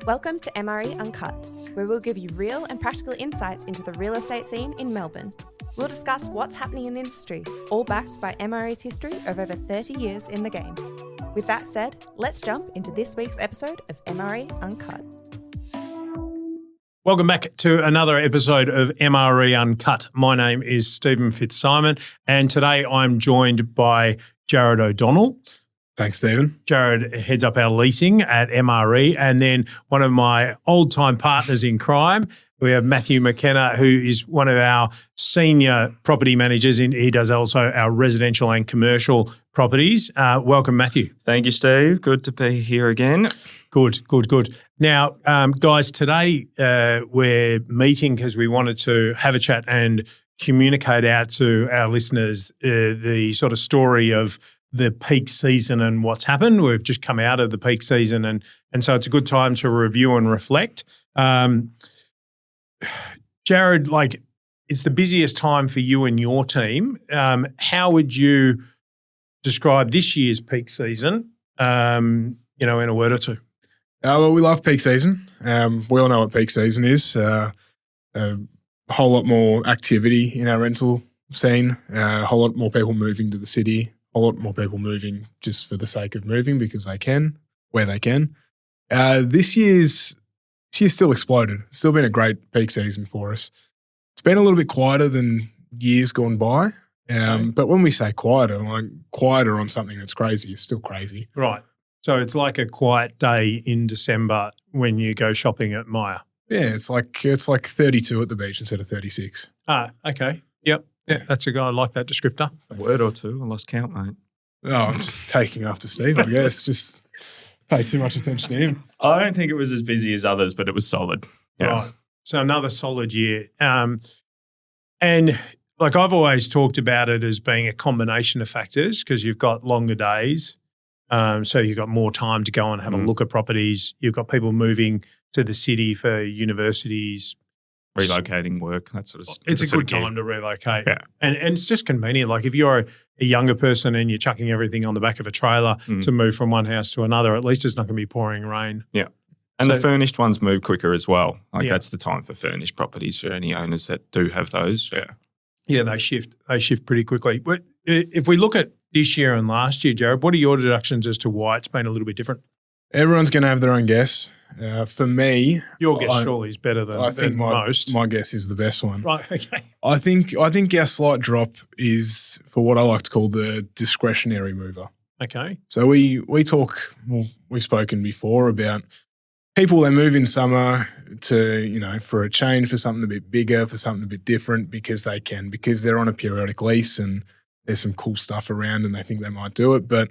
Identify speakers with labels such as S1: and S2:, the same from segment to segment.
S1: Welcome to MRE Uncut, where we'll give you real and practical insights into the real estate scene in Melbourne. We'll discuss what's happening in the industry, all backed by MRE's history of over 30 years in the game. With that said, let's jump into this week's episode of MRE Uncut.
S2: Welcome back to another episode of MRE Uncut. My name is Stephen Fitzsimon, and today I'm joined by Jarrod O'Donnell.
S3: Thanks, Stephen.
S2: Jarrod heads up our leasing at MRE, and then one of my old-time partners in crime, we have McKenna, who is one of our senior property managers. He does also our residential and commercial properties. Welcome, Matthew.
S4: Thank you, Steve. Good to be here again.
S2: Good. Now, guys, today we're meeting because we wanted to have a chat and communicate out to our listeners the sort of story of the peak season and what's happened. We've just come out of the peak season, and so it's a good time to review and reflect. Jarrod, it's the busiest time for you and your team. How would you describe this year's peak season, in a word or two?
S3: Well, we love peak season. We all know what peak season is. A whole lot more activity in our rental scene, a whole lot more people moving to the city, a lot more people moving just for the sake of moving because they can, where they can. This year's still exploded. It's still been a great peak season for us. It's been a little bit quieter than years gone by. But when we say quieter, quieter on something that's crazy is still crazy.
S2: Right. So it's like a quiet day in December when you go shopping at Myer.
S3: Yeah, it's like 32 at the beach instead of 36.
S2: Okay. Yep. Yeah, that's a guy. I like that descriptor.
S4: A word or two. I lost count, mate.
S3: Oh, I'm just taking after Steve, I guess. Just pay too much attention to him.
S4: I don't think it was as busy as others, but it was solid. Yeah.
S2: Right. So another solid year. And I've always talked about it as being a combination of factors because you've got longer days. So you've got more time to go and have a look at properties. You've got people moving to the city for universities.
S4: Relocating work, that sort of stuff.
S2: It's a good time to relocate.
S4: Yeah.
S2: And it's just convenient. Like if you're a younger person and you're chucking everything on the back of a trailer to move from one house to another, at least it's not going to be pouring rain.
S4: Yeah. And the furnished ones move quicker as well. That's the time for furnished properties for any owners that do have those. Yeah.
S2: Yeah, they shift pretty quickly. But if we look at this year and last year, Jarrod, what are your deductions as to why it's been a little bit different?
S3: Everyone's going to have their own guess. For me,
S2: your guess surely is better than most.
S3: My guess is the best one.
S2: Right. Okay.
S3: I think our slight drop is for what I like to call the discretionary mover.
S2: Okay.
S3: So we've spoken before about people that move in summer to, for a change, for something a bit bigger, for something a bit different because they can, because they're on a periodic lease and there's some cool stuff around and they think they might do it. But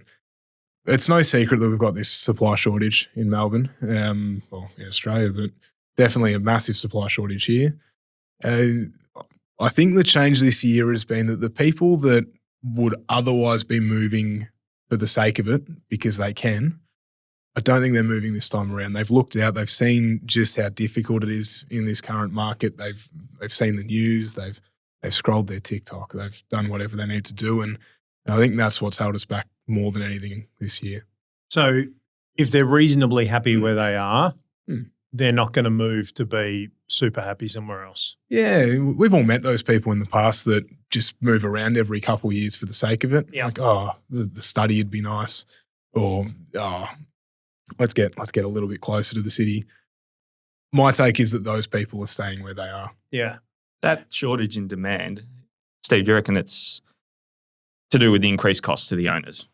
S3: it's no secret that we've got this supply shortage in Melbourne, in Australia, but definitely a massive supply shortage here. I think the change this year has been that the people that would otherwise be moving for the sake of it because they can, I don't think they're moving this time around. They've looked out, they've seen just how difficult it is in this current market. They've seen the news, they've scrolled their TikTok, they've done whatever they need to do, and I think that's what's held us back more than anything this year.
S2: So if they're reasonably happy where they are, they're not going to move to be super happy somewhere else.
S3: Yeah, we've all met those people in the past that just move around every couple of years for the sake of it.
S2: Yeah.
S3: Like, the study would be nice, or let's get a little bit closer to the city. My take is that those people are staying where they are.
S2: Yeah.
S4: That shortage in demand, Steve, do you reckon it's to do with the increased costs to the owners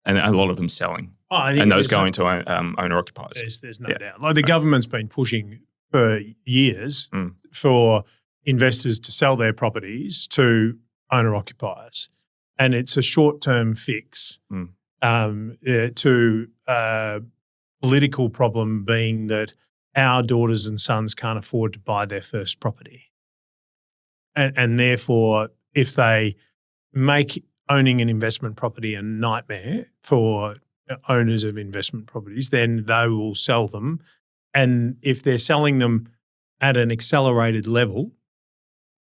S4: and a lot of them selling and those going to owner-occupiers?
S2: There's no doubt. The government's been pushing for years for investors to sell their properties to owner-occupiers, and it's a short-term fix to political problem being that our daughters and sons can't afford to buy their first property. And therefore, if they make owning an investment property a nightmare for owners of investment properties, then they will sell them. And if they're selling them at an accelerated level,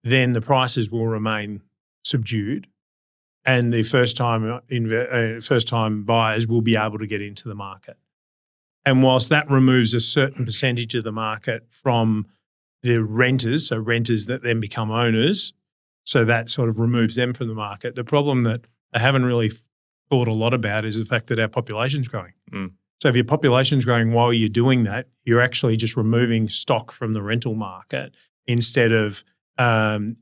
S2: then the prices will remain subdued and the first-time buyers will be able to get into the market. And whilst that removes a certain percentage of the market from the renters, so renters that then become owners, so that sort of removes them from the market. The problem that they haven't really thought a lot about is the fact that our population's growing. So if your population's growing while you're doing that, you're actually just removing stock from the rental market instead of getting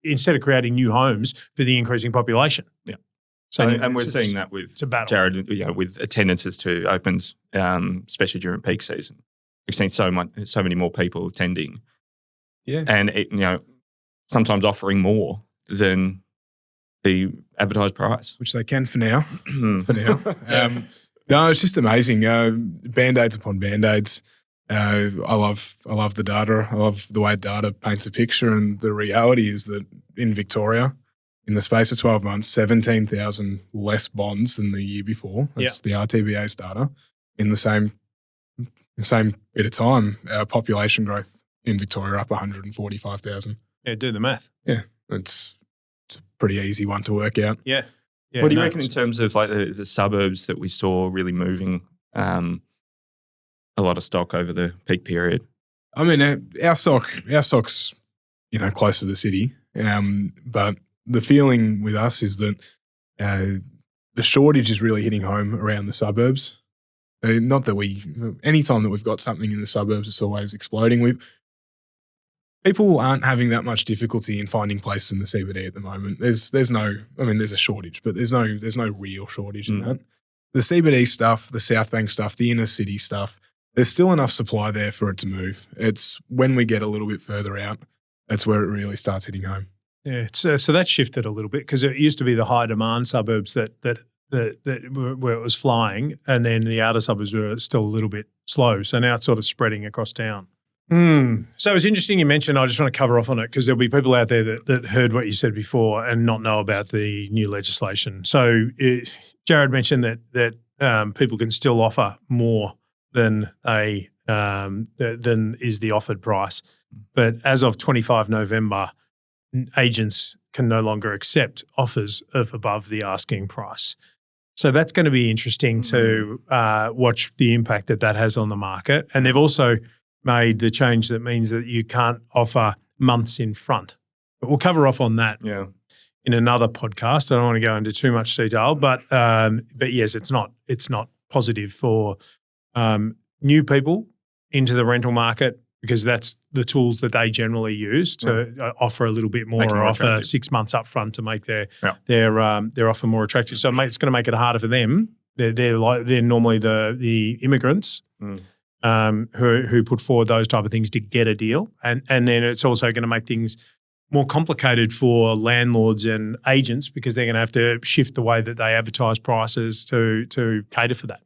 S2: instead of creating new homes for the increasing population.
S4: Yeah. So and we're seeing that with Jarrod, with attendances to opens, especially during peak season. We've seen so many more people attending.
S3: Yeah.
S4: And sometimes offering more than the advertised price,
S3: which they can for now. No, it's just amazing. Band-aids upon band-aids. I love the data. I love the way data paints a picture, and the reality is that in Victoria, in the space of 12 months, 17,000 less bonds than the year before. That's the RTBA's data. In the same bit of time, our population growth in Victoria up 145,000.
S2: Yeah, do the math.
S3: Yeah, it's a pretty easy one to work out.
S2: Yeah.
S4: What do you reckon in terms of like the suburbs that we saw really moving a lot of stock over the peak period?
S3: I mean, our stock's close to the city, but the feeling with us is that the shortage is really hitting home around the suburbs. Not that anytime that we've got something in the suburbs, it's always exploding. People aren't having that much difficulty in finding places in the CBD at the moment. There's a shortage, but there's no real shortage in that. The CBD stuff, the South Bank stuff, the inner city stuff, there's still enough supply there for it to move. It's when we get a little bit further out, that's where it really starts hitting home.
S2: Yeah, so that shifted a little bit because it used to be the high demand suburbs that where it was flying, and then the outer suburbs were still a little bit slow. So now it's sort of spreading across town. So it's interesting you mentioned. I just want to cover off on it because there'll be people out there that heard what you said before and not know about the new legislation. So Jarrod mentioned that people can still offer more than than is the offered price, but as of 25 November. Agents can no longer accept offers of above the asking price. So that's going to be interesting to watch the impact that has on the market. And they've also made the change that means that you can't offer months in front. But we'll cover off on that in another podcast. I don't want to go into too much detail, but yes, it's not positive for new people into the rental market, because that's the tools that they generally use to offer a little bit more, or offer attractive. 6 months up front to make their offer more attractive. So it's going to make it harder for them. They're normally the immigrants who put forward those type of things to get a deal, and then it's also going to make things more complicated for landlords and agents because they're going to have to shift the way that they advertise prices to cater for that.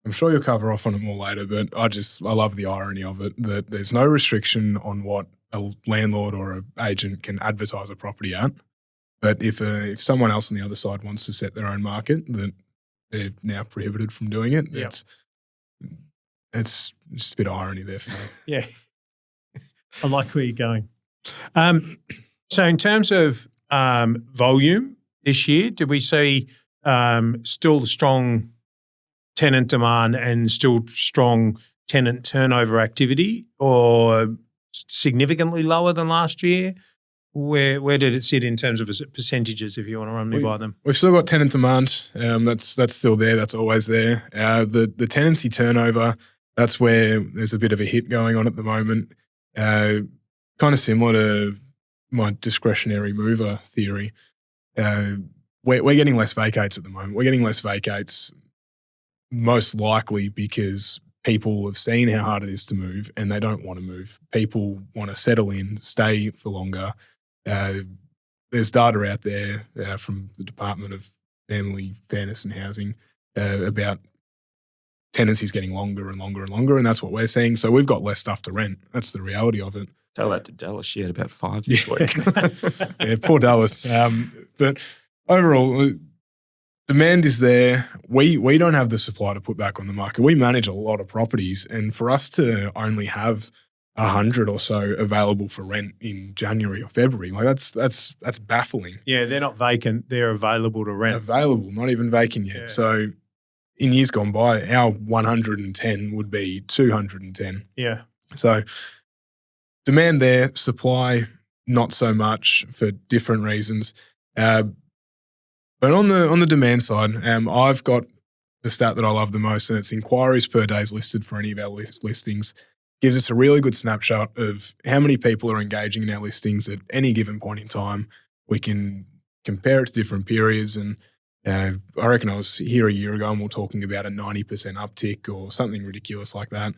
S3: I'm sure you'll cover off on it more later, but I love the irony of it, that there's no restriction on what a landlord or an agent can advertise a property at. But if someone else on the other side wants to set their own market, that they're now prohibited from doing it. It's just a bit of irony there for me.
S2: Yeah. I like where you're going. So in terms of volume this year, did we see still strong tenant demand and still strong tenant turnover activity, or significantly lower than last year? Where did it sit in terms of percentages, if you want to run me by them?
S3: We've still got tenant demand. That's still there. That's always there. The tenancy turnover, that's where there's a bit of a hit going on at the moment. Kind of similar to my discretionary mover theory. We're getting less vacates at the moment. We're getting less vacates most likely because people have seen how hard it is to move and they don't want to move. People want to settle in, stay for longer. There's data out there from the Department of Family, Fairness and Housing about tenancies getting longer and longer and longer, and that's what we're seeing. So we've got less stuff to rent. That's the reality of it.
S4: Tell that to Dallas. She had about 5 this week.
S3: Yeah, poor Dallas. But overall, demand is there. We don't have the supply to put back on the market. We manage a lot of properties, and for us to only have 100 or so available for rent in January or February. Like that's baffling.
S2: Yeah, they're not vacant; they're available to rent.
S3: Available, not even vacant yet.
S2: Yeah.
S3: So in years gone by, our 110 would be 210.
S2: Yeah.
S3: So demand there, supply not so much for different reasons. But on the demand side, I've got the stat that I love the most, and it's inquiries per days listed for any of our listings. Gives us a really good snapshot of how many people are engaging in our listings at any given point in time. We can compare it to different periods, and I reckon I was here a year ago and we're talking about a 90% uptick or something ridiculous like that.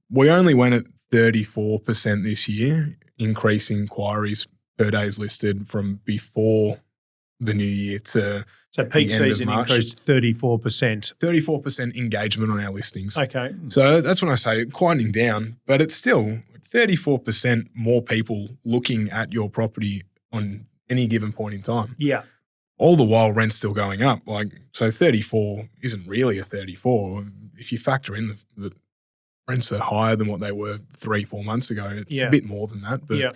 S3: We only went at 34% this year, increase inquiries per days listed from before the new year to
S2: so peak season increased 34%.
S3: 34% engagement on our listings.
S2: Okay.
S3: So that's when I say quieting down, but it's still 34% more people looking at your property on any given point in time.
S2: Yeah.
S3: All the while rent's still going up. So 34 isn't really a 34. If you factor in the rents are higher than what they were 3-4 months ago, it's a bit more than that. But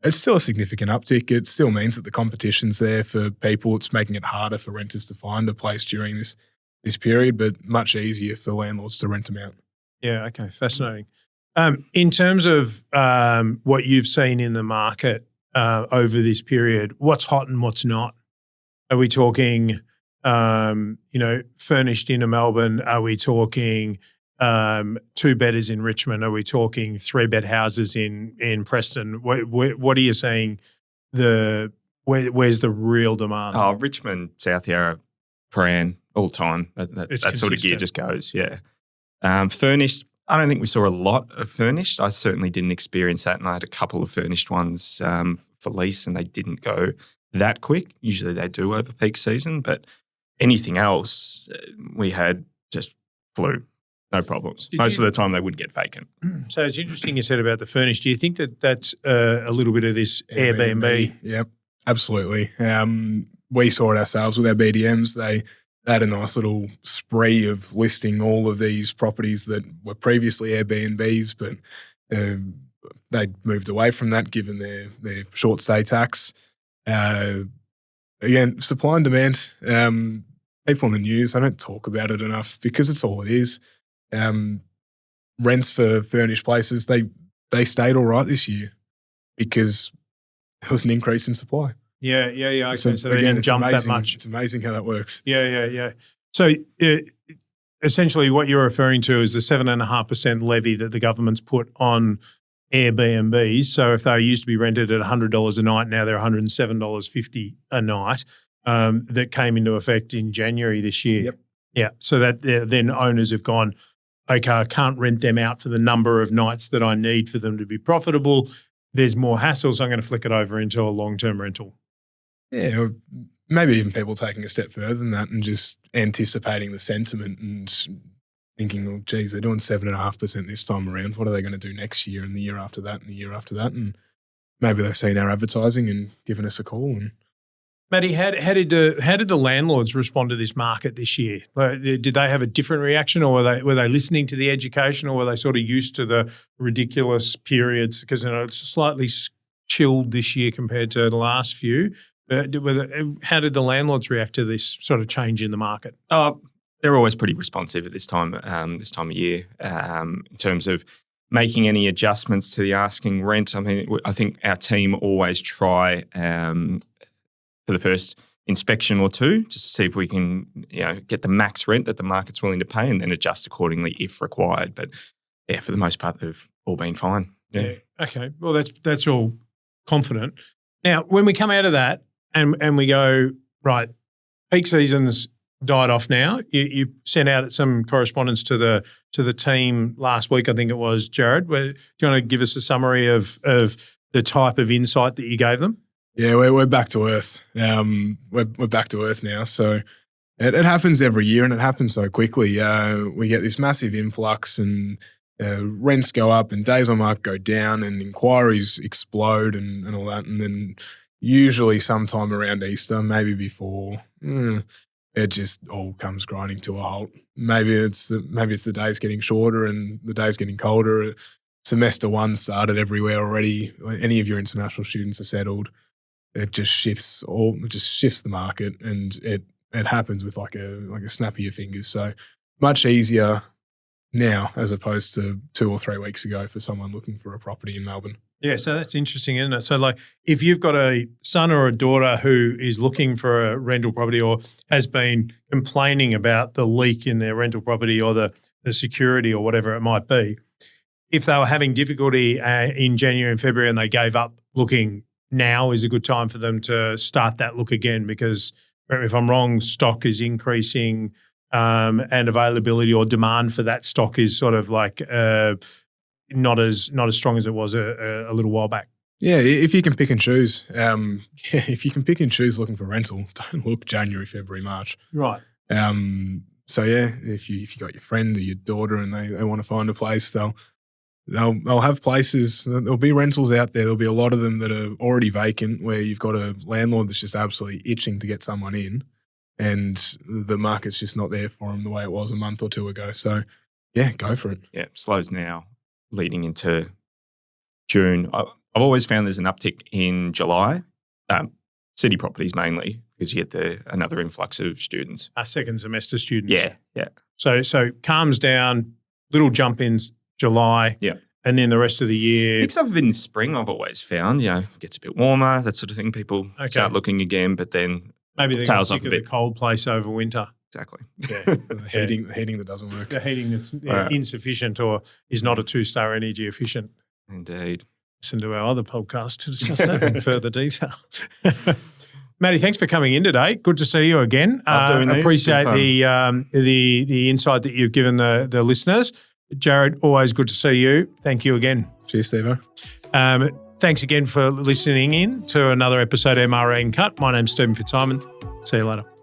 S3: it's still a significant uptick. It still means that the competition's there for people. It's making it harder for renters to find a place during this period, but much easier for landlords to rent them out.
S2: Yeah, okay, fascinating. In terms of what you've seen in the market over this period, what's hot and what's not? Are we talking, furnished into Melbourne? Are we talking 2-bedders in Richmond? Are we talking 3-bed houses in Preston? What are you seeing? Where's the real demand?
S4: Oh, Richmond, South Yarra, Prahran, all the time. That sort of gear just goes. Yeah. Furnished, I don't think we saw a lot of furnished. I certainly didn't experience that, and I had a couple of furnished ones for lease, and they didn't go that quick. Usually they do over peak season, but anything else we had just flew. No problems. Most of the time they would get vacant.
S2: So it's interesting you said about the furnished. Do you think that that's a little bit of this Airbnb?
S3: Yep, absolutely. We saw it ourselves with our BDMs. They had a nice little spree of listing all of these properties that were previously Airbnbs, but they moved away from that given their short stay tax. Again, supply and demand. People in the news, I don't talk about it enough because it's all it is. Rents for furnished places, they stayed all right this year because there was an increase in supply.
S2: Yeah. Okay. So they didn't jump that much.
S3: It's amazing how that works.
S2: Yeah. So essentially what you're referring to is the 7.5% levy that the government's put on Airbnbs. So if they used to be rented at $100 a night, now they're $107.50 a night, that came into effect in January this year.
S3: Yep.
S2: Yeah. So that then owners have gone, okay, I can't rent them out for the number of nights that I need for them to be profitable. There's more hassle, so I'm going to flick it over into a long-term rental.
S3: Yeah, or maybe even people taking a step further than that and just anticipating the sentiment and thinking, well, geez, they're doing 7.5% this time around. What are they going to do next year and the year after that and the year after that? And maybe they've seen our advertising and given us a call. And
S2: Matty, how did the landlords respond to this market this year? Did they have a different reaction, or were they listening to the education, or were they sort of used to the ridiculous periods? Because it's slightly chilled this year compared to the last few. How did the landlords react to this sort of change in the market?
S4: They're always pretty responsive at this time of year in terms of making any adjustments to the asking rent. I mean, I think our team always try for the first inspection or two, just to see if we can, get the max rent that the market's willing to pay, and then adjust accordingly if required. But yeah, for the most part, they've all been fine. Yeah.
S2: Okay. Well, that's all confident. Now, when we come out of that and we go, right, peak season's died off now. You sent out some correspondence to the team last week, I think it was, Jarrod. Do you want to give us a summary of the type of insight that you gave them?
S3: Yeah, we're back to earth. We're back to earth now. So it happens every year, and it happens so quickly. We get this massive influx, and rents go up, and days on market go down, and inquiries explode, and all that. And then usually sometime around Easter, maybe before, it just all comes grinding to a halt. Maybe it's the days getting shorter and the days getting colder. semester one started everywhere already, any of your international students are settled, it just shifts the market, and it happens with like a snap of your fingers. So much easier now as opposed to 2 or 3 weeks ago for someone looking for a property in Melbourne.
S2: Yeah, so that's interesting, isn't it? So like if you've got a son or a daughter who is looking for a rental property or has been complaining about the leak in their rental property or the security or whatever it might be, if they were having difficulty in January and February and they gave up looking, now is a good time for them to start that look again, because if I'm wrong, stock is increasing and availability or demand for that stock is sort of like not as strong as it was a little while back.
S3: Yeah, if you can pick and choose, if you can pick and choose looking for rental, don't look January, February, March.
S2: Right.
S3: So yeah, if you got your friend or your daughter and they want to find a place, they'll have places. There'll be rentals out there. There'll be a lot of them that are already vacant, where you've got a landlord that's just absolutely itching to get someone in, and the market's just not there for them the way it was a month or 2 ago. So yeah, go for it.
S4: Yeah, it slows now leading into June. I've always found there's an uptick in July, city properties mainly, because you get another influx of students.
S2: Second semester students.
S4: Yeah.
S2: So calms down, little jump in July.
S4: Yeah.
S2: And then the rest of the year.
S4: Picks up a bit in spring, I've always found. Gets a bit warmer, that sort of thing. People start looking again, but then
S2: maybe they get sick of the cold place over winter.
S4: Exactly.
S2: Yeah.
S3: The heating that doesn't work.
S2: The heating that's insufficient or is not a 2-star energy efficient.
S4: Indeed.
S2: Listen to our other podcast to discuss that in further detail. Matty, thanks for coming in today. Good to see you again. Appreciate the insight that you've given the listeners. Jarrod, always good to see you. Thank you again.
S3: Cheers, Steve.
S2: Thanks again for listening in to another episode of MRE Uncut. My name's Stephen Fitzsimon. See you later.